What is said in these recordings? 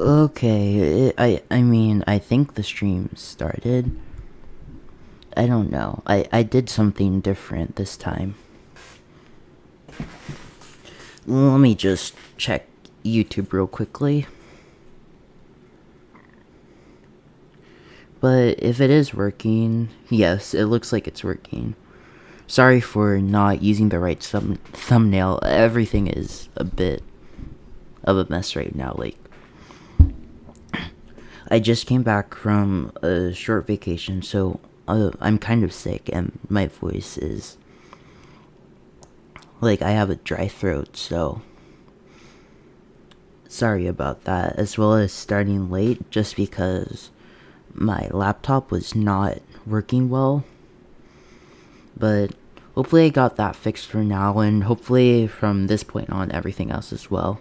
Okay, I mean, I think the stream started. I don't know. I did something different this time. Let me just check YouTube real quickly. But if it is working, yes, it looks like it's working. Sorry for not using the right thumbnail. Everything is a bit of a mess right now. Like, I just came back from a short vacation, so I'm kind of sick and my voice is like I have a dry throat, so sorry about that, as well as starting late just because my laptop was not working well. But hopefully I got that fixed for now, and hopefully from this point on everything else as well.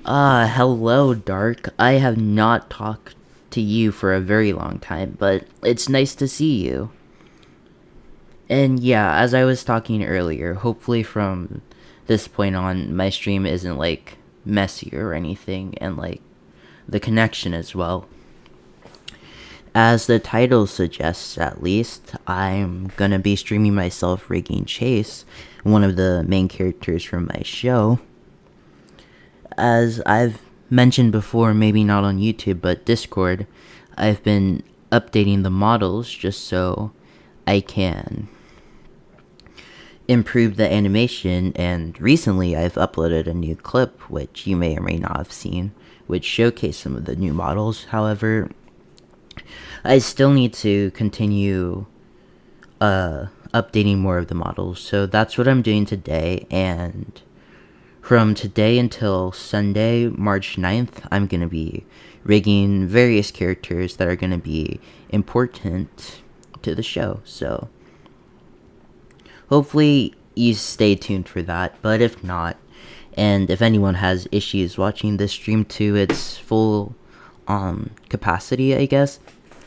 Hello, Dark. I have not talked to you for a very long time, but it's nice to see you. And yeah, as I was talking earlier, hopefully from this point on, my stream isn't like messy or anything, and like the connection as well. As the title suggests, at least, I'm gonna be streaming myself rigging Chase, one of the main characters from my show. As I've mentioned before, maybe not on YouTube, but Discord, I've been updating the models just so I can improve the animation, and recently I've uploaded a new clip, which you may or may not have seen, which showcased some of the new models. However, I still need to continue updating more of the models, so that's what I'm doing today. And from today until Sunday, March 9th, I'm going to be rigging various characters that are going to be important to the show. So hopefully you stay tuned for that. But if not, and if anyone has issues watching this stream to its full capacity, I guess,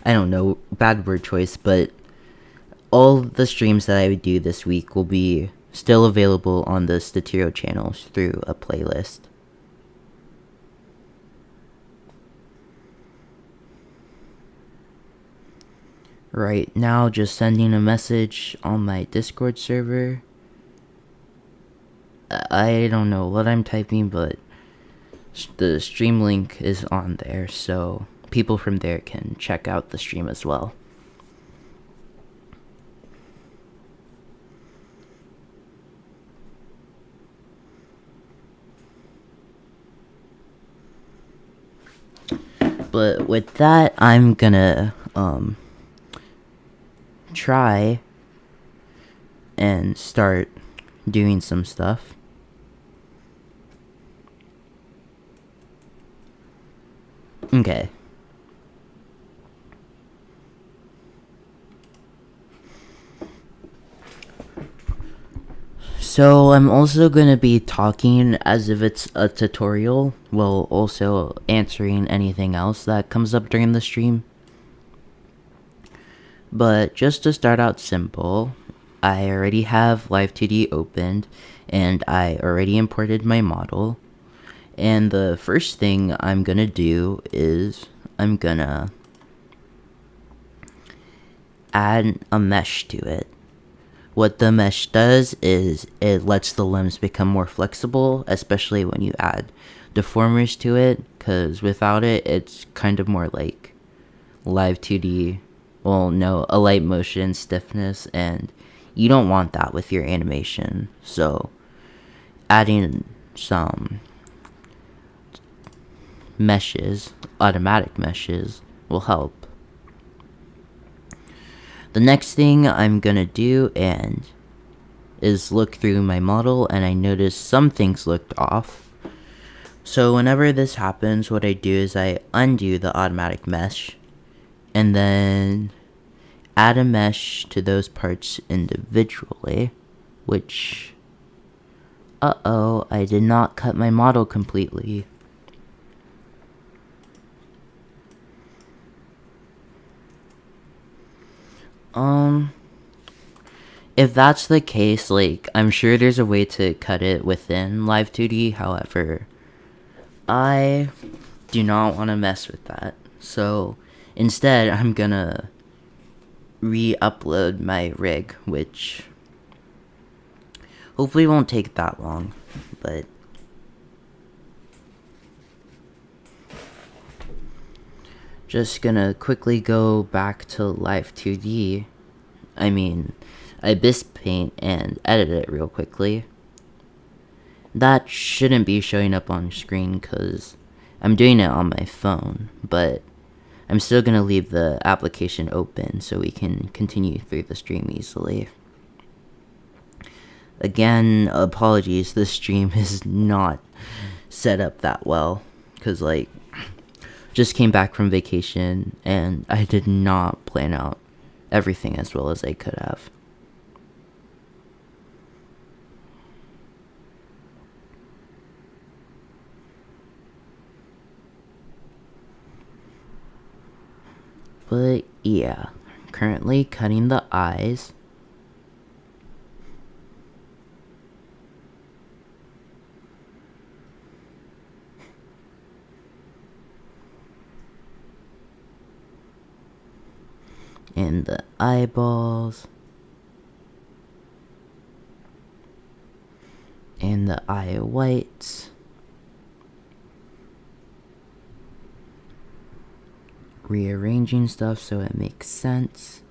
I don't know, bad word choice, but all the streams that I would do this week will be still available on the Statiro channels through a playlist. Right now, just sending a message on my Discord server. I don't know what I'm typing, but the stream link is on there, so people from there can check out the stream as well. But with that, I'm gonna try and start doing some stuff. Okay. So I'm also going to be talking as if it's a tutorial, while also answering anything else that comes up during the stream. But just to start out simple, I already have Live2d opened, and I already imported my model. And the first thing I'm going to do is I'm going to add a mesh to it. What the mesh does is it lets the limbs become more flexible, especially when you add deformers to it, because without it, it's kind of more like Live2d, well, no, a light motion stiffness, and you don't want that with your animation. So adding some meshes, automatic meshes, will help. The next thing I'm gonna do is look through my model, and I noticed some things looked off. So whenever this happens, what I do is I undo the automatic mesh and then add a mesh to those parts individually, which, I did not cut my model completely. If that's the case, like, I'm sure there's a way to cut it within Live2d, however, I do not want to mess with that. So instead, I'm gonna re-upload my rig, which hopefully won't take that long, but just gonna quickly go back to Live2d. I mean, Abyss Paint and edit it real quickly. That shouldn't be showing up on screen because I'm doing it on my phone, but I'm still gonna leave the application open so we can continue through the stream easily. Again, apologies, this stream is not set up that well because like just came back from vacation and I did not plan out everything as well as I could have. But yeah, currently cutting the eyes. And the eyeballs. And the eye whites. Rearranging stuff so it makes sense.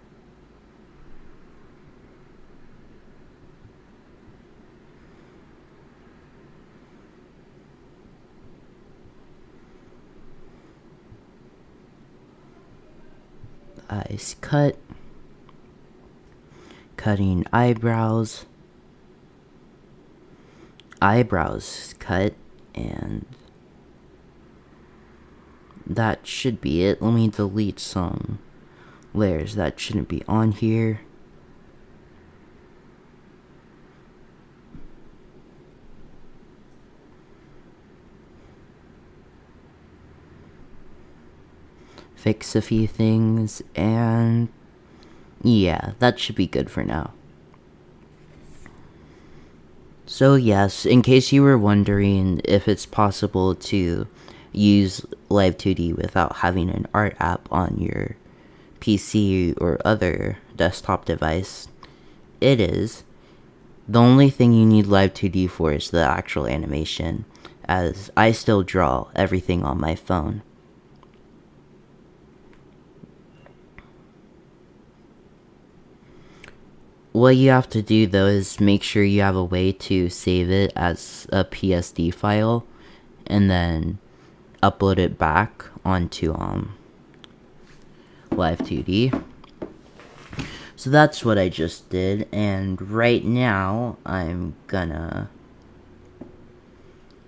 Eyes cut. Cutting eyebrows. Eyebrows cut, and that should be it. Let me delete some layers that shouldn't be on here. Fix a few things, and yeah, that should be good for now. So yes, in case you were wondering if it's possible to use Live2d without having an art app on your PC or other desktop device, it is. The only thing you need Live2d for is the actual animation, as I still draw everything on my phone. What you have to do though is make sure you have a way to save it as a PSD file and then upload it back onto Live2d. So that's what I just did, and right now I'm gonna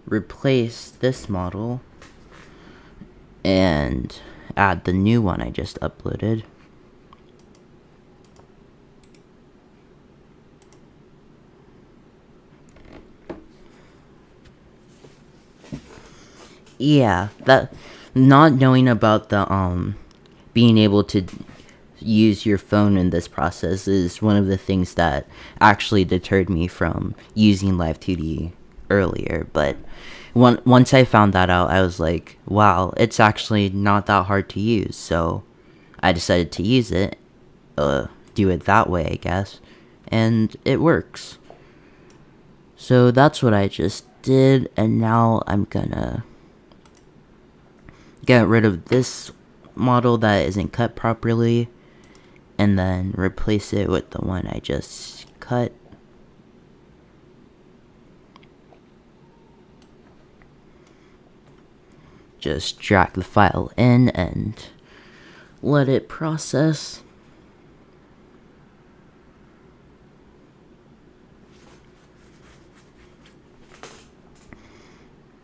replace this model and add the new one I just uploaded. Yeah, that not knowing about the being able to use your phone in this process is one of the things that actually deterred me from using Live2d earlier. But once I found that out, I was like, wow, it's actually not that hard to use. So I decided to use it, do it that way, I guess, and it works. So that's what I just did, and now I'm gonna get rid of this model that isn't cut properly and then replace it with the one I just cut. Just drag the file in and let it process.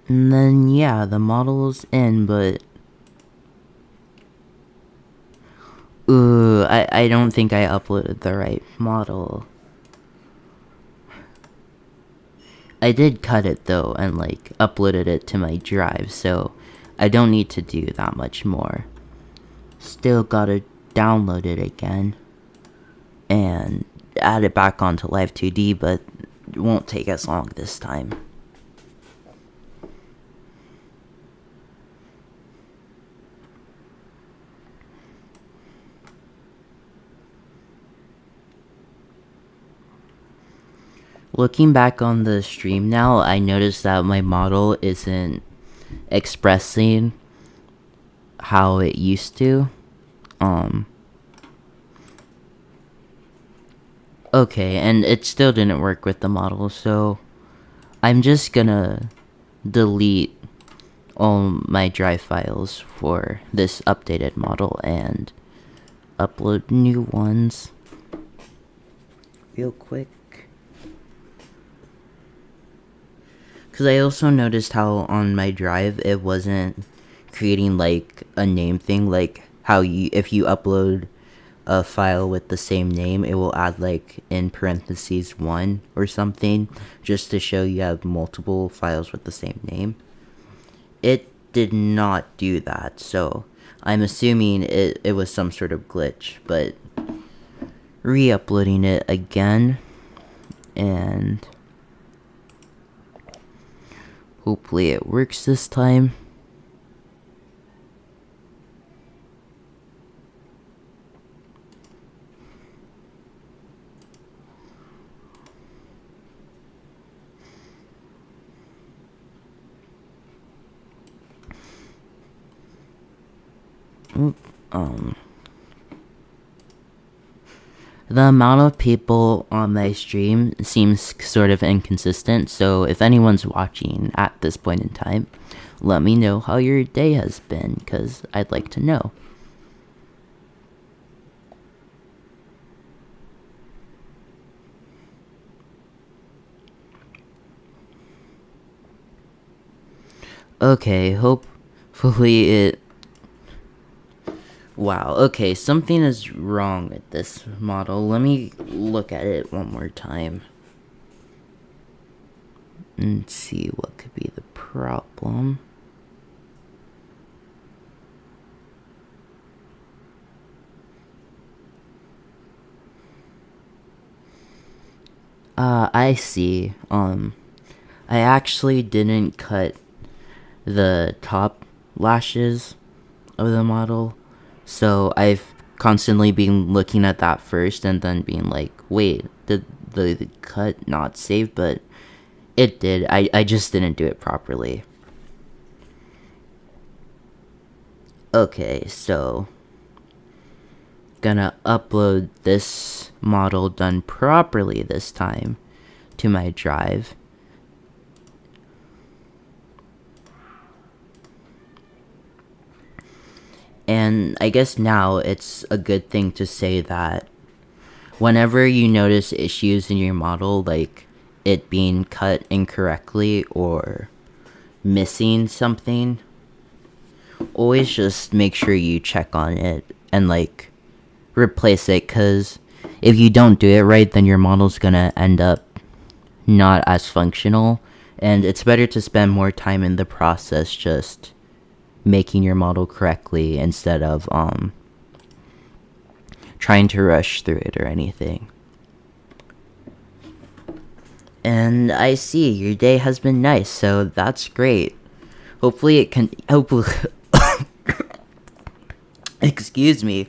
And then yeah, the model's in, but I don't think I uploaded the right model. I did cut it though and like uploaded it to my drive, so I don't need to do that much more. Still gotta download it again and add it back onto Live2d, but it won't take as long this time. Looking back on the stream now, I noticed that my model isn't expressing how it used to. Okay, and it still didn't work with the model, so I'm just gonna delete all my drive files for this updated model and upload new ones real quick. Because I also noticed how on my drive it wasn't creating like a name thing, like how if you upload a file with the same name, it will add like in parentheses 1 or something just to show you have multiple files with the same name. It did not do that, so I'm assuming it was some sort of glitch, but re-uploading it again and hopefully it works this time. The amount of people on my stream seems sort of inconsistent, so if anyone's watching at this point in time, let me know how your day has been, because I'd like to know. Okay, hopefully it... Wow, okay, something is wrong with this model. Let me look at it one more time and see what could be the problem. I see. I actually didn't cut the top lashes of the model, so I've constantly been looking at that first and then being like, wait, did the cut not save? But it did. I just didn't do it properly. Okay, so gonna upload this model done properly this time to my drive. And I guess now it's a good thing to say that whenever you notice issues in your model, like it being cut incorrectly or missing something, always just make sure you check on it and like replace it, because if you don't do it right, then your model's gonna end up not as functional, and it's better to spend more time in the process just making your model correctly instead of trying to rush through it or anything. And I see your day has been nice, so that's great. Hopefully it can excuse me.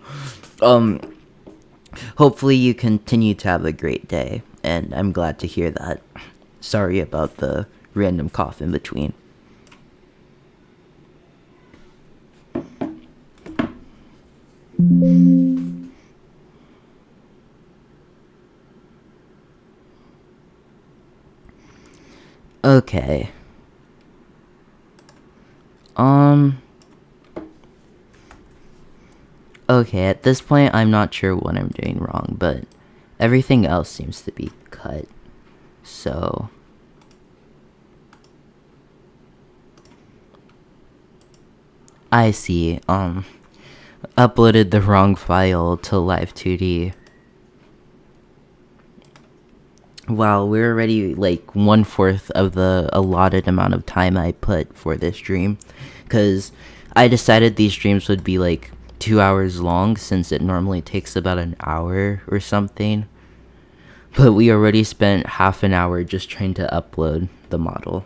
Hopefully you continue to have a great day, and I'm glad to hear that. Sorry about the random cough in between. Okay. Okay, at this point, I'm not sure what I'm doing wrong, but everything else seems to be cut. So... I see, uploaded the wrong file to Live2d. Wow, we're already like 1/4 of the allotted amount of time I put for this stream, because I decided these streams would be like 2 hours long since it normally takes about an hour or something. But we already spent half an hour just trying to upload the model.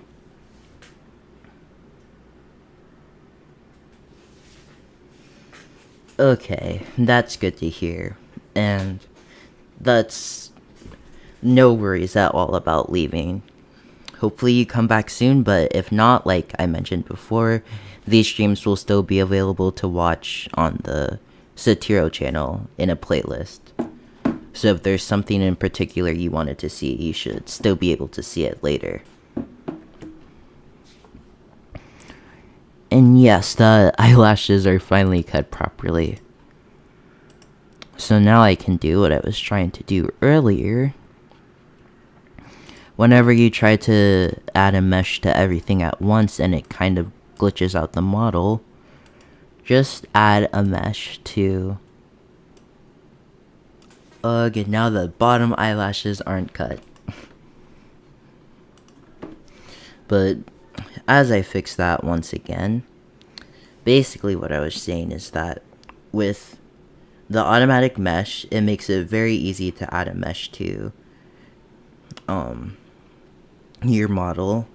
Okay, that's good to hear. And that's no worries at all about leaving. Hopefully you come back soon, but if not, like I mentioned before, these streams will still be available to watch on the Satiro channel in a playlist. So if there's something in particular you wanted to see, you should still be able to see it later. And yes, the eyelashes are finally cut properly. So now I can do what I was trying to do earlier. Whenever you try to add a mesh to everything at once and it kind of glitches out the model, just add a mesh to... Ugh, and now the bottom eyelashes aren't cut. But as I fix that once again, basically what I was saying is that with the automatic mesh, it makes it very easy to add a mesh to your model,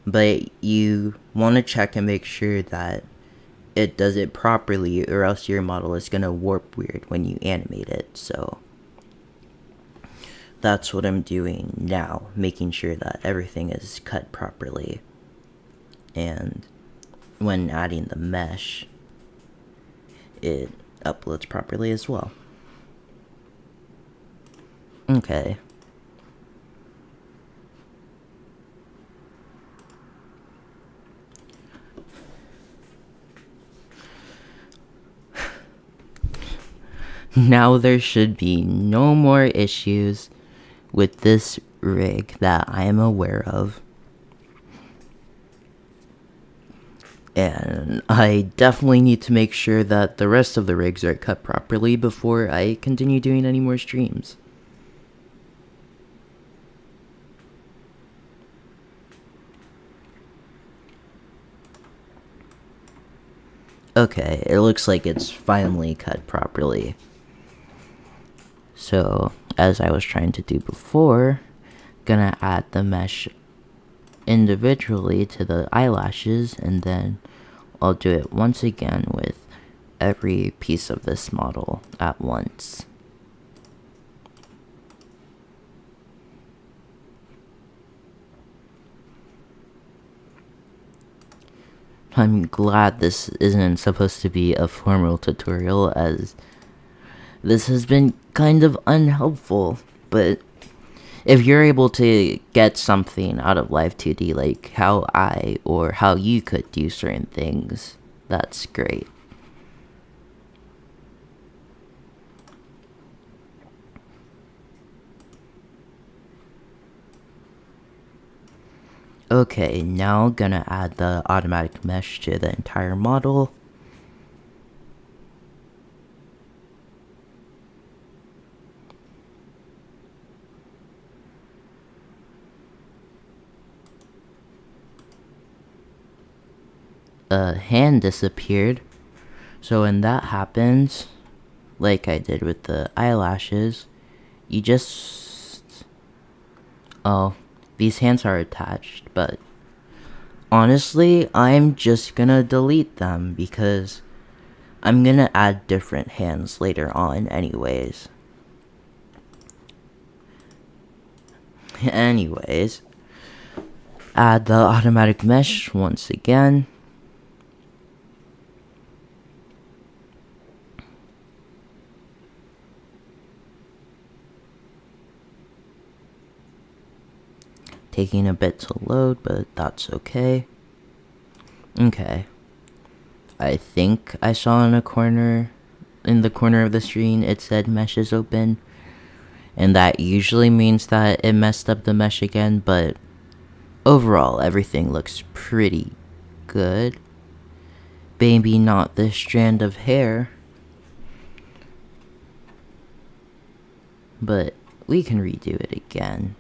but you want to check and make sure that it does it properly, or else your model is going to warp weird when you animate it. So that's what I'm doing now, making sure that everything is cut properly. And when adding the mesh, it uploads properly as well. Okay. Now there should be no more issues with this rig that I am aware of. And I definitely need to make sure that the rest of the rigs are cut properly before I continue doing any more streams. Okay, it looks like it's finally cut properly. So, as I was trying to do before, gonna add the mesh individually to the eyelashes, and then I'll do it once again with every piece of this model at once. I'm glad this isn't supposed to be a formal tutorial, as this has been kind of unhelpful, but if you're able to get something out of Live2d, like how I or how you could do certain things, that's great. Okay, now gonna add the automatic mesh to the entire model. A hand disappeared, so when that happens, like I did with the eyelashes, you just... Oh, these hands are attached, but honestly, I'm just gonna delete them because I'm gonna add different hands later on anyways. Anyways, add the automatic mesh once again. Taking a bit to load, but that's okay. Okay. I think I saw in the corner of the screen it said mesh is open. And that usually means that it messed up the mesh again, but overall everything looks pretty good. Maybe not this strand of hair, but we can redo it again.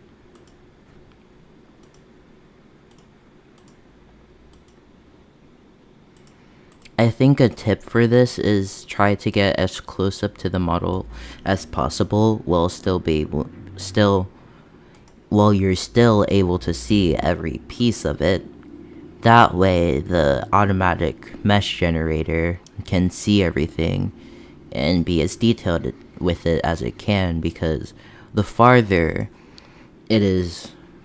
I think a tip for this is try to get as close up to the model as possible while you're still able to see every piece of it. That way the automatic mesh generator can see everything and be as detailed with it as it can, because the farther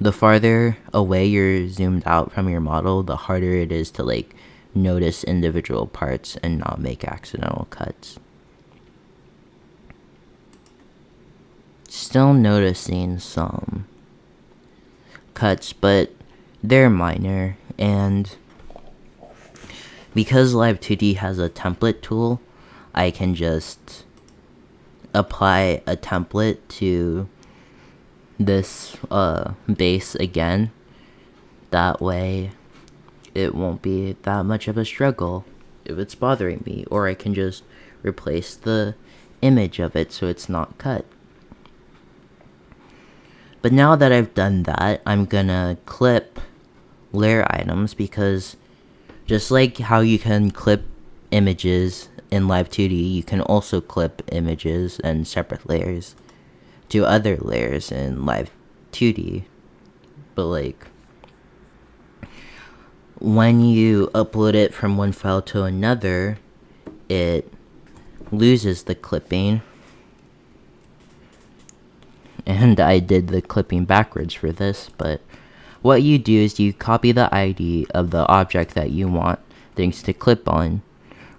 the farther away you're zoomed out from your model, the harder it is to like notice individual parts and not make accidental cuts. Still noticing some cuts, but they're minor, and because Live2d has a template tool, I can just apply a template to this base again. That way it won't be that much of a struggle if it's bothering me, or I can just replace the image of it so it's not cut. But now that I've done that, I'm gonna clip layer items, because just like how you can clip images in Live2d, you can also clip images and separate layers to other layers in Live2d. But like, when you upload it from one file to another, it loses the clipping. And I did the clipping backwards for this, but what you do is you copy the ID of the object that you want things to clip on.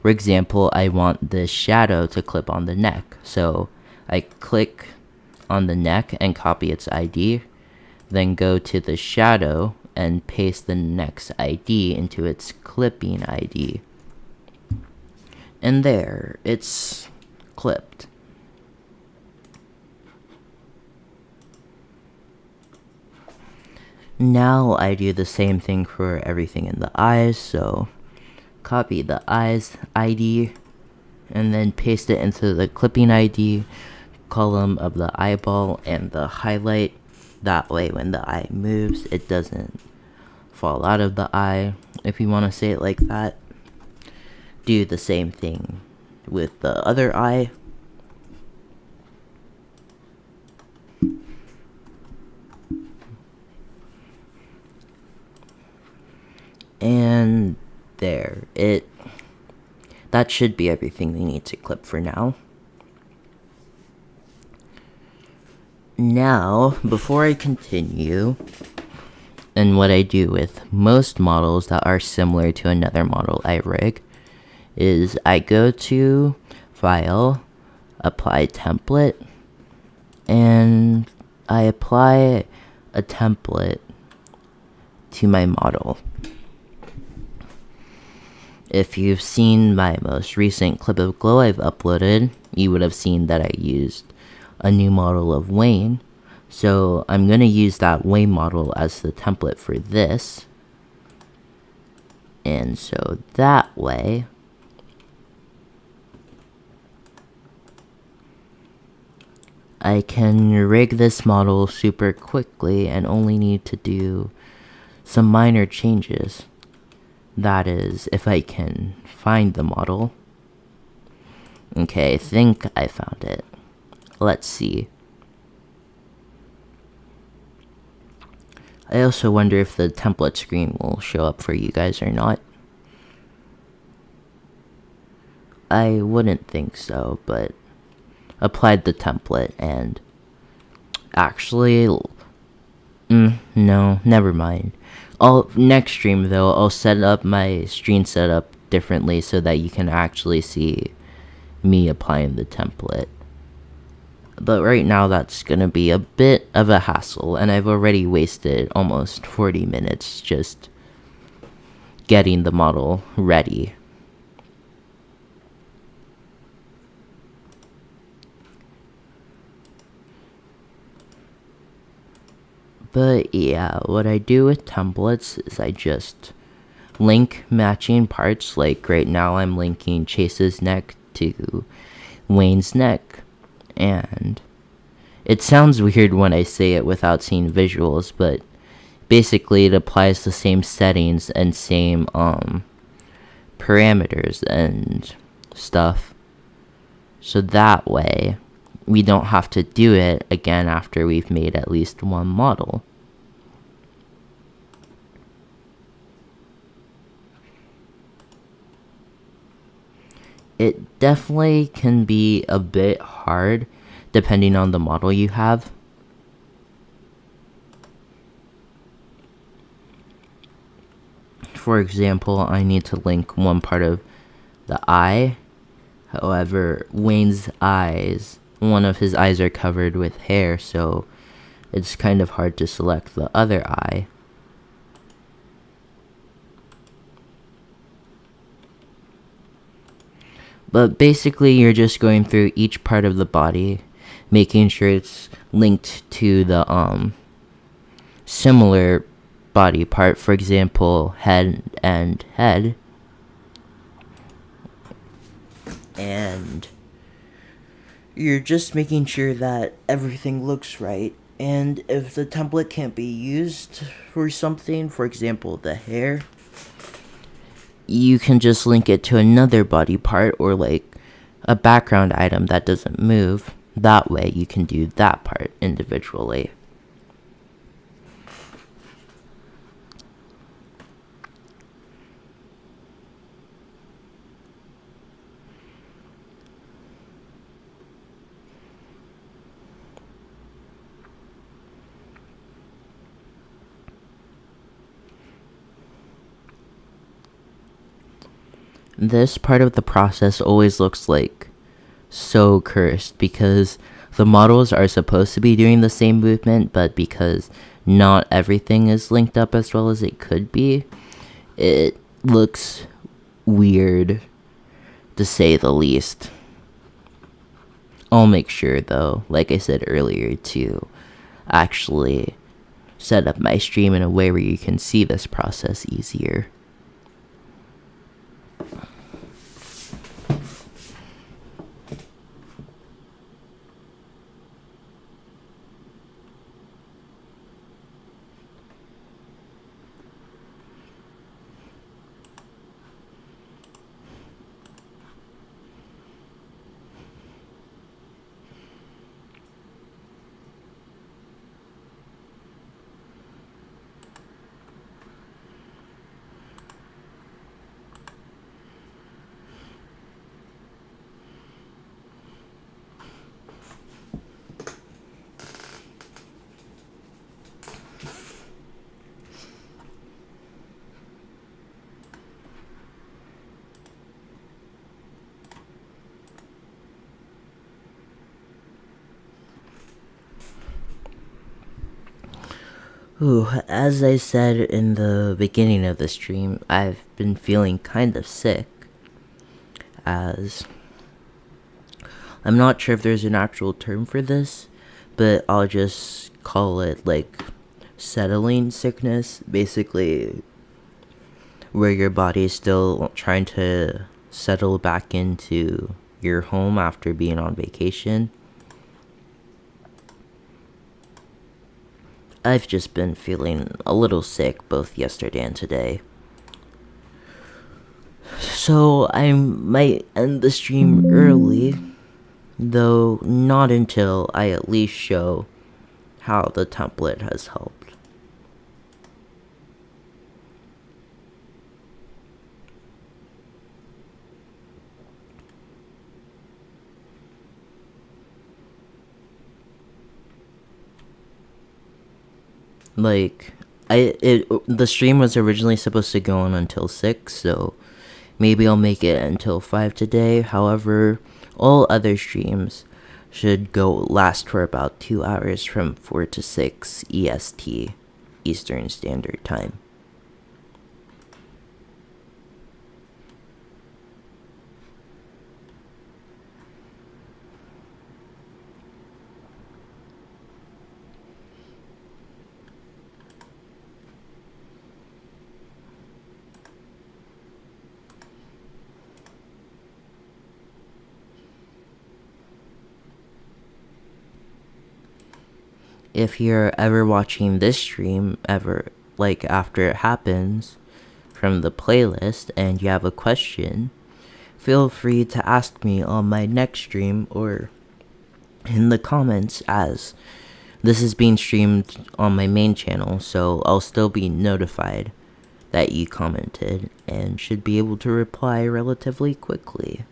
For example, I want this shadow to clip on the neck, so I click on the neck and copy its ID, then go to the shadow and paste the neck's ID into its clipping ID. And there, it's clipped. Now I do the same thing for everything in the eyes, so copy the eyes ID and then paste it into the clipping ID column of the eyeball and the highlight. That way when the eye moves, it doesn't fall out of the eye, if you want to say it like that. Do the same thing with the other eye. And there, that should be everything we need to clip for now. Now, before I continue, and what I do with most models that are similar to another model I rig, is I go to File, Apply Template, and I apply a template to my model. If you've seen my most recent clip of Glow I've uploaded, you would have seen that I used a new model of Wayne. So I'm going to use that Wayne model as the template for this. And so that way, I can rig this model super quickly and only need to do some minor changes. That is, if I can find the model. Okay, I think I found it. Let's see. I also wonder if the template screen will show up for you guys or not. I wouldn't think so, but applied the template and actually, no, never mind. Next stream though, I'll set up my screen setup differently so that you can actually see me applying the template. But right now that's gonna be a bit of a hassle, and I've already wasted almost 40 minutes just getting the model ready. But yeah, what I do with templates is I just link matching parts. Like right now I'm linking Chase's neck to Wayne's neck. And it sounds weird when I say it without seeing visuals, but basically it applies the same settings and same parameters and stuff. So that way we don't have to do it again after we've made at least one model. It definitely can be a bit hard depending on the model you have. for example, I need to link one part of the eye. However, Wayne's eyes, one of his eyes are covered with hair, so it's kind of hard to select the other eye. But basically, you're just going through each part of the body, making sure it's linked to the similar body part. For example, head and head. And you're just making sure that everything looks right. And if the template can't be used for something, for example, the hair, you can just link it to another body part or like a background item that doesn't move. That way you can do that part individually. This part of the process always looks like so cursed because the models are supposed to be doing the same movement, but because not everything is linked up as well as it could be, it looks weird, to say the least. I'll make sure, though, like I said earlier, to actually set up my stream in a way where you can see this process easier. Ooh, as I said in the beginning of the stream, I've been feeling kind of sick, as I'm not sure if there's an actual term for this, but I'll just call it like settling sickness, basically where your body is still trying to settle back into your home after being on vacation. I've just been feeling a little sick both yesterday and today. So I might end the stream early, though not until I at least show how the template has helped. Like, the stream was originally supposed to go on until 6, so maybe I'll make it until 5 today. However, all other streams should last for about 2 hours from 4 to 6 EST, Eastern Standard Time. If you're ever watching this stream, after it happens from the playlist and you have a question, feel free to ask me on my next stream or in the comments, as this is being streamed on my main channel, so I'll still be notified that you commented and should be able to reply relatively quickly.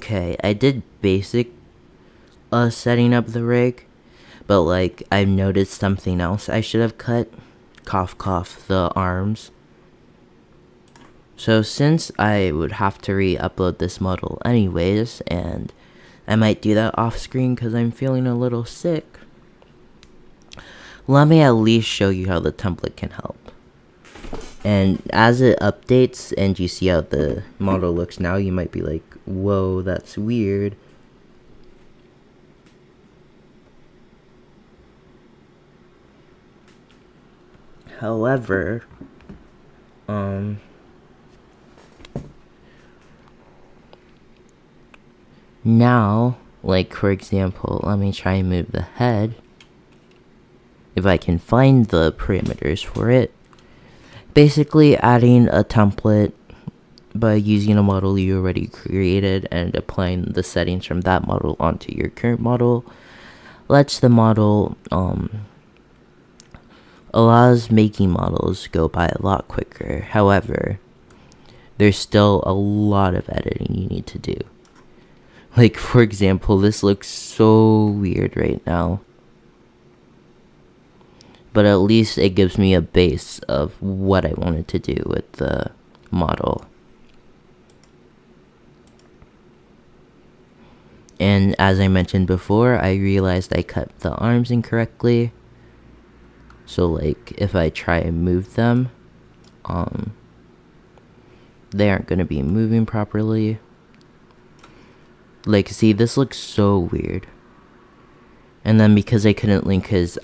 Okay, I did basic setting up the rig, but like I've noticed something else I should have cut. Cough cough, the arms. So since I would have to re-upload this model anyways, and I might do that off screen because I'm feeling a little sick, let me at least show you how the template can help. And as it updates and you see how the model looks now, you might be like, whoa, that's weird. However, now, like for example, let me try and move the head. If I can find the parameters for it. Basically adding a template by using a model you already created and applying the settings from that model onto your current model lets the model allows making models go by a lot quicker. However, there's still a lot of editing you need to do. Like for example, this looks so weird right now, but at least it gives me a base of what I wanted to do with the model. And as I mentioned before, I realized I cut the arms incorrectly. So like if I try and move them, they aren't going to be moving properly. Like see, this looks so weird. And then because I couldn't link his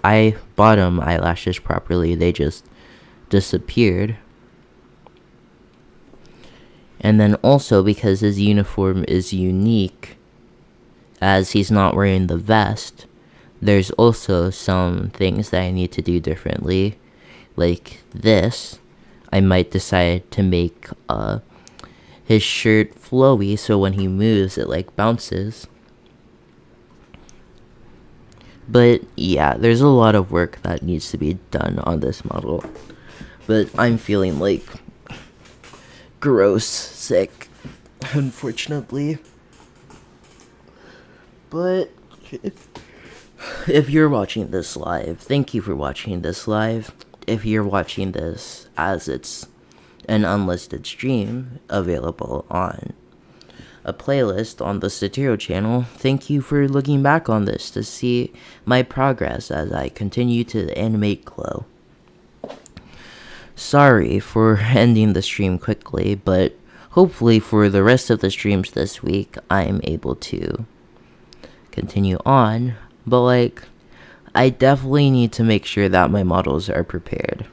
bottom eyelashes properly, they just disappeared. And then also because his uniform is unique, as he's not wearing the vest, there's also some things that I need to do differently. Like this, I might decide to make his shirt flowy so when he moves it like bounces. But yeah, there's a lot of work that needs to be done on this model. But I'm feeling like gross sick, unfortunately. But if you're watching this live, thank you for watching this live. If you're watching this as it's an unlisted stream available on a playlist on the Satiro channel, thank you for looking back on this to see my progress as I continue to animate Glow. Sorry for ending the stream quickly, but hopefully for the rest of the streams this week, I am able to continue on. But like, I definitely need to make sure that my models are prepared.